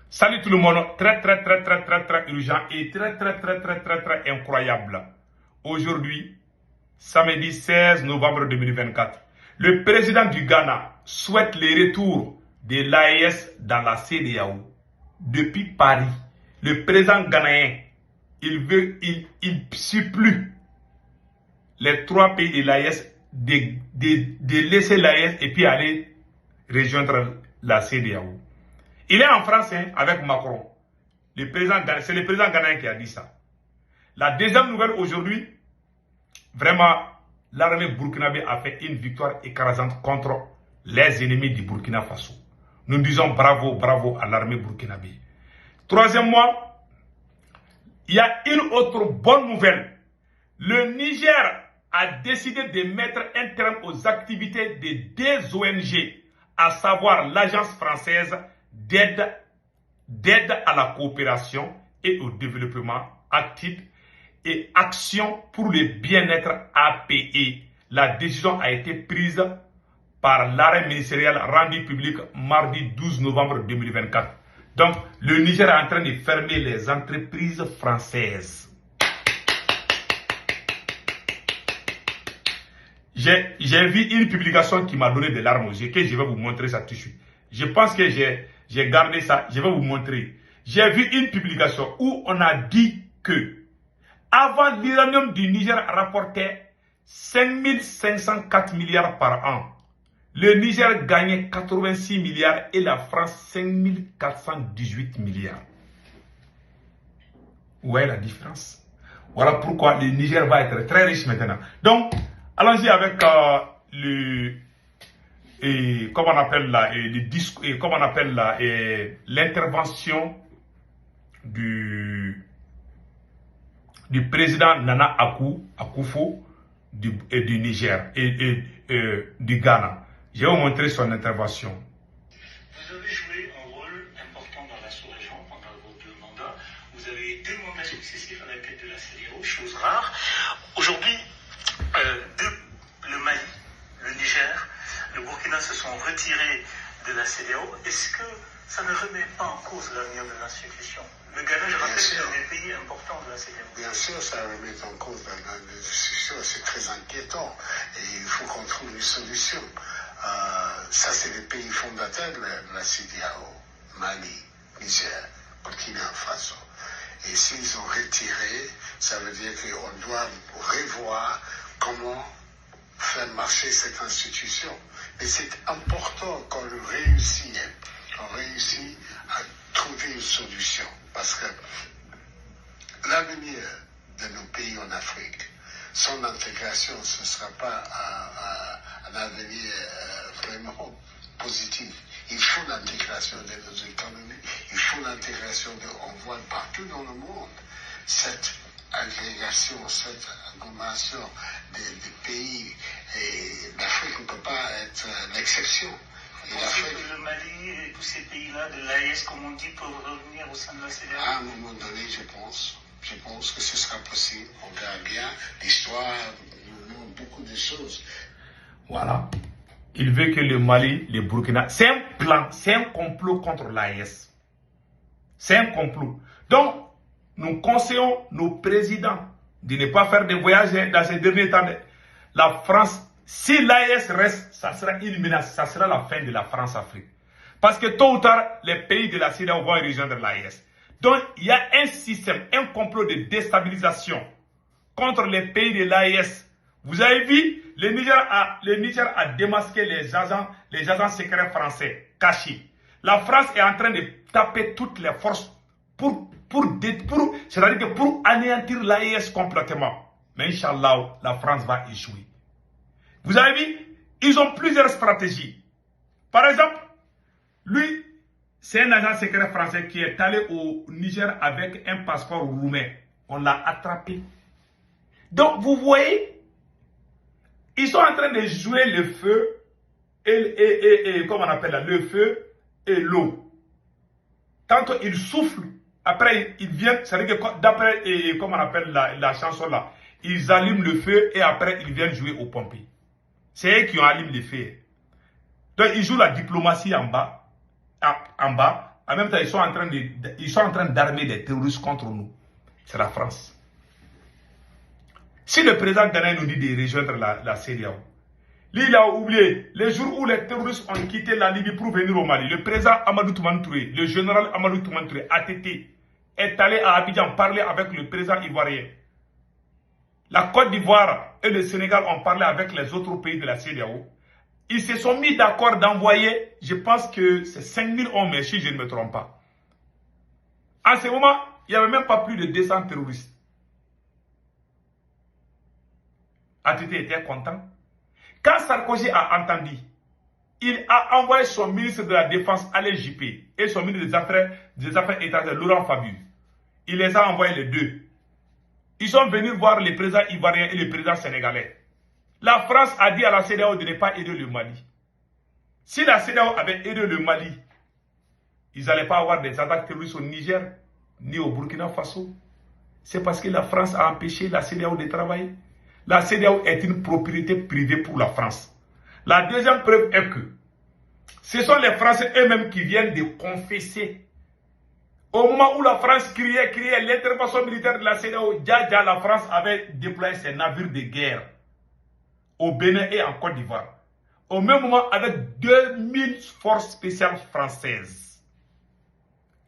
Salut tout le monde, très urgent et très incroyable. Aujourd'hui, samedi 16 novembre 2024, le président du Ghana souhaite le retour de l'AES dans la CEDEAO. Depuis Paris, le président ghanéen, il supplie les trois pays de l'AES de laisser l'AES et puis aller rejoindre la CEDEAO. Il est en France avec Macron. C'est le président ghanéen qui a dit ça. La deuxième nouvelle aujourd'hui, vraiment, l'armée burkinabé a fait une victoire écrasante contre les ennemis du Burkina Faso. Nous disons bravo à l'armée burkinabé. Troisièmement, il y a une autre bonne nouvelle. Le Niger a décidé de mettre un terme aux activités de deux ONG, à savoir l'Agence française d'aide à la coopération et au développement actif et action pour le bien-être APE. La décision a été prise par l'arrêt ministériel rendu public mardi 12 novembre 2024. Donc, le Niger est en train de fermer les entreprises françaises. J'ai vu une publication qui m'a donné des larmes aux yeux, que je vais vous montrer ça tout de suite. Je pense que j'ai gardé ça, je vais vous montrer. J'ai vu une publication où on a dit que avant, l'uranium du Niger rapportait 5504 milliards par an. Le Niger gagnait 86 milliards et la France 5418 milliards. Où est la différence? Voilà pourquoi le Niger va être très riche maintenant. Donc, allons-y avec comment on appelle l'intervention du président Nana Akufo du Niger et du Ghana. Je vais vous montrer son intervention. Vous avez joué un rôle important dans la sous-région pendant vos 2 mandats. Vous avez 2 mandats successifs à la tête de la CEDEAO, chose rare. Aujourd'hui, le Mali, le Niger, le Burkina se sont retirés de la CEDEAO. Est-ce que ça ne remet pas en cause l'avenir de l'institution? Le Ghana, je rappelle, c'est un des pays importants de la CEDEAO. Bien sûr, ça remet en cause l'institution, c'est très inquiétant. Et il faut qu'on trouve une solution. Ça, c'est les pays fondateurs de la CEDEAO, Mali, Niger, Burkina Faso. Et s'ils ont retiré, ça veut dire qu'on doit revoir comment faire marcher cette institution. Mais c'est important qu'on réussisse à trouver une solution. Parce que l'avenir de nos pays en Afrique, son intégration, ce ne sera pas un avenir vraiment positif. Il faut l'intégration de nos économies, il faut l'intégration on voit partout dans le monde cette agrégation, cette agglomération des pays d'Afrique ne peut pas être l'exception. Vous pensez que le Mali et tous ces pays-là de l'AES, comme on dit, peuvent revenir au sein de la CEDEAO? À un moment donné, je pense que ce sera possible. On verra bien. L'histoire nous montre beaucoup de choses. Voilà. Il veut que le Mali, le Burkina... C'est un plan, c'est un complot contre l'AES. C'est un complot. Donc, nous conseillons nos présidents de ne pas faire de voyages dans ces derniers temps. La France, si l'AES reste, ça sera une menace. Ça sera la fin de la France-Afrique. Parce que tôt ou tard, les pays de la CEDEAO vont rejoindre l'AES. Donc, il y a un système, un complot de déstabilisation contre les pays de l'AES. Vous avez vu, le Niger a démasqué les agents secrets français cachés. La France est en train de taper toutes les forces c'est-à-dire que pour anéantir l'AES complètement. Mais Inch'Allah, la France va échouer. Vous avez vu, ils ont plusieurs stratégies. Par exemple, lui, c'est un agent secret français qui est allé au Niger avec un passeport roumain. On l'a attrapé. Donc, vous voyez, ils sont en train de jouer le feu comment on appelle là, le feu et l'eau. Tantôt, ils soufflent. Après, ils viennent, c'est-à-dire que d'après, comment on appelle la chanson là, ils allument le feu et après, ils viennent jouer aux pompiers. C'est eux qui ont allumé le feu. Donc, ils jouent la diplomatie en bas. En même temps, ils sont en train d'armer des terroristes contre nous. C'est la France. Si le président ghanéen nous dit de rejoindre la CEDEAO, lui, il a oublié les jours où les terroristes ont quitté la Libye pour venir au Mali. Le président Amadou Toumani Touré, le général Amadou Toumani Touré, ATT, est allé à Abidjan parler avec le président ivoirien. La Côte d'Ivoire et le Sénégal ont parlé avec les autres pays de la CEDEAO. Ils se sont mis d'accord d'envoyer, je pense que c'est 5000 hommes, si je ne me trompe pas. En ce moment, il n'y avait même pas plus de 200 terroristes. ATT était content. Quand Sarkozy a entendu, il a envoyé son ministre de la Défense, Alain Juppé, et son ministre des Affaires étrangères, Laurent Fabius. Il les a envoyés les deux. Ils sont venus voir le président ivoirien et le président sénégalais. La France a dit à la CEDEAO de ne pas aider le Mali. Si la CEDEAO avait aidé le Mali, ils n'allaient pas avoir des attaques terroristes au Niger, ni au Burkina Faso. C'est parce que la France a empêché la CEDEAO de travailler. La CEDEAO est une propriété privée pour la France. La deuxième preuve est que ce sont les Français eux-mêmes qui viennent de confesser. Au moment où la France criait l'intervention militaire de la CEDEAO, déjà la France avait déployé ses navires de guerre au Bénin et en Côte d'Ivoire. Au même moment, avec 2000 forces spéciales françaises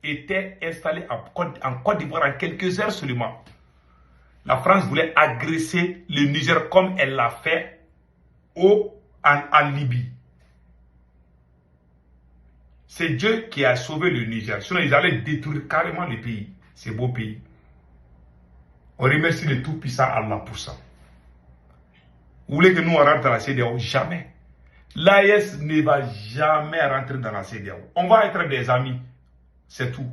étaient installées en Côte d'Ivoire en quelques heures seulement. La France voulait agresser le Niger comme elle l'a fait en Libye. C'est Dieu qui a sauvé le Niger. Sinon, ils allaient détruire carrément le pays. Ce beau pays. On remercie le Tout-Puissant Allah pour ça. Vous voulez que nous on rentre dans la CEDEAO? Jamais. L'AES ne va jamais rentrer dans la CEDEAO. On va être des amis. C'est tout.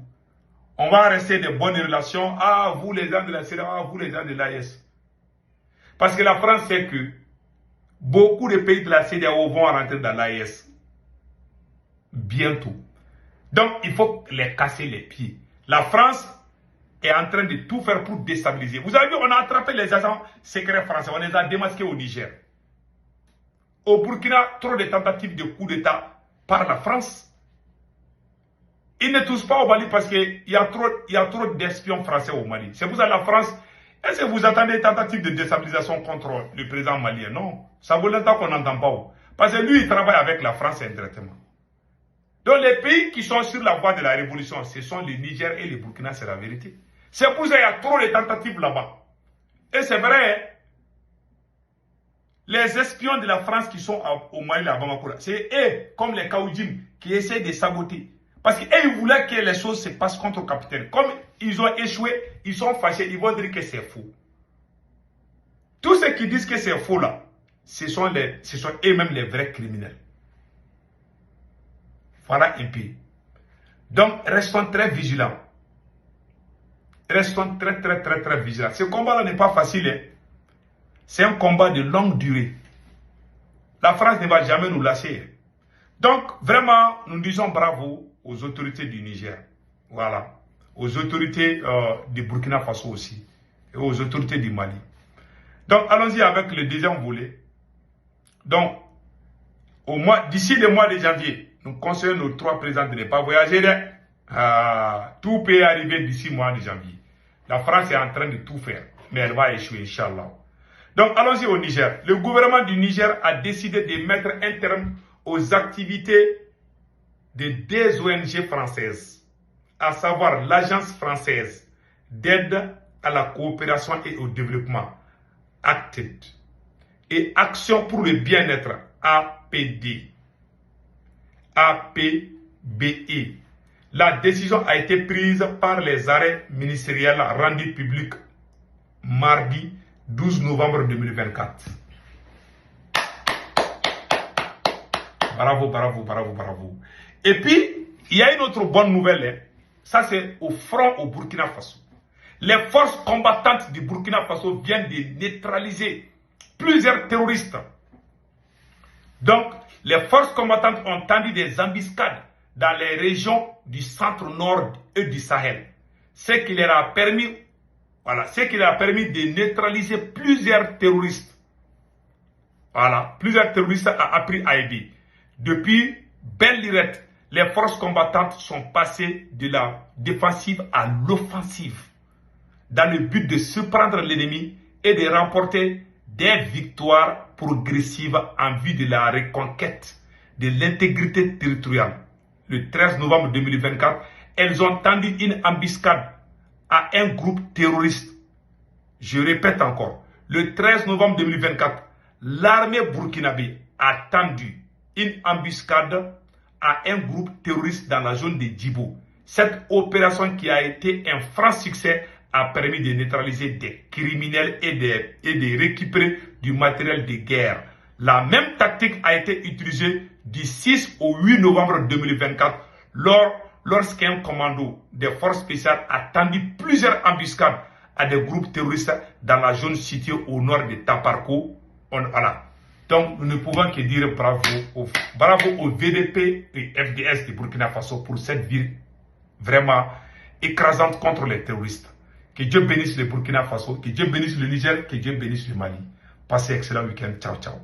On va rester de bonnes relations. Ah, vous les gens de la CEDEAO, ah, vous les gens de l'AES. Parce que la France sait que beaucoup de pays de la CEDEAO vont rentrer dans l'AES. Bientôt. Donc, il faut les casser les pieds. La France est en train de tout faire pour déstabiliser. Vous avez vu, on a attrapé les agents secrets français. On les a démasqués au Niger. Au Burkina, trop de tentatives de coup d'État par la France. Ils ne touchent pas au Mali parce qu'il y a trop d'espions français au Mali. C'est pour ça que la France, est-ce que vous attendez tentatives de déstabilisation contre le président malien? Non. Ça vaut longtemps qu'on n'entend pas. Parce que lui, il travaille avec la France indirectement. Donc les pays qui sont sur la voie de la révolution, ce sont le Niger et le Burkina, c'est la vérité. C'est pour ça qu'il y a trop de tentatives là-bas. Et c'est vrai, les espions de la France qui sont au Mali, à Bamako, c'est eux, comme les Kaoudjim, qui essaient de saboter. Parce qu'eux, ils voulaient que les choses se passent contre le capitaine. Comme ils ont échoué, ils sont fâchés, ils vont dire que c'est faux. Tous ceux qui disent que c'est faux là, ce sont eux-mêmes les vrais criminels. Voilà un peu. Donc, restons très vigilants. Restons très vigilants. Ce combat-là n'est pas facile. Hein? C'est un combat de longue durée. La France ne va jamais nous lâcher. Donc, vraiment, nous disons bravo aux autorités du Niger. Voilà. Aux autorités du Burkina Faso aussi. Et aux autorités du Mali. Donc, allons-y avec le deuxième volet. Donc, d'ici le mois de janvier, nous conseillons nos 3 présidents de ne pas voyager. Tout peut arriver d'ici le mois de janvier. La France est en train de tout faire. Mais elle va échouer, Inch'Allah. Donc, allons-y au Niger. Le gouvernement du Niger a décidé de mettre un terme aux activités de 2 ONG françaises, à savoir l'Agence française d'aide à la coopération et au développement, ACTED, et Action pour le bien-être, APD. APBE. La décision a été prise par les arrêts ministériels rendus publics mardi 12 novembre 2024. Bravo. Et puis, il y a une autre bonne nouvelle. Ça, c'est au front au Burkina Faso. Les forces combattantes du Burkina Faso viennent de neutraliser plusieurs terroristes. Donc, les forces combattantes ont tendu des embuscades dans les régions du centre-nord et du Sahel. Ce qui leur a permis, de neutraliser plusieurs terroristes. Voilà, plusieurs terroristes ont appris à aider. Depuis Ben Lirette, les forces combattantes sont passées de la défensive à l'offensive dans le but de surprendre l'ennemi et de remporter des victoires progressives en vue de la reconquête de l'intégrité territoriale. Le 13 novembre 2024, elles ont tendu une embuscade à un groupe terroriste. Je répète encore, le 13 novembre 2024, l'armée burkinabé a tendu une embuscade à un groupe terroriste dans la zone de Djibo. Cette opération qui a été un franc succès a permis de neutraliser des criminels et de récupérer du matériel de guerre. La même tactique a été utilisée du 6 au 8 novembre 2024 lorsqu'un commando des forces spéciales a tendu plusieurs embuscades à des groupes terroristes dans la zone située au nord de Taparko. Voilà. Donc, nous ne pouvons que dire bravo au VDP et FDS de Burkina Faso pour cette vie vraiment écrasante contre les terroristes. Que Dieu bénisse le Burkina Faso, que Dieu bénisse le Niger, que Dieu bénisse le Mali. Passez un excellent week-end. Ciao, ciao.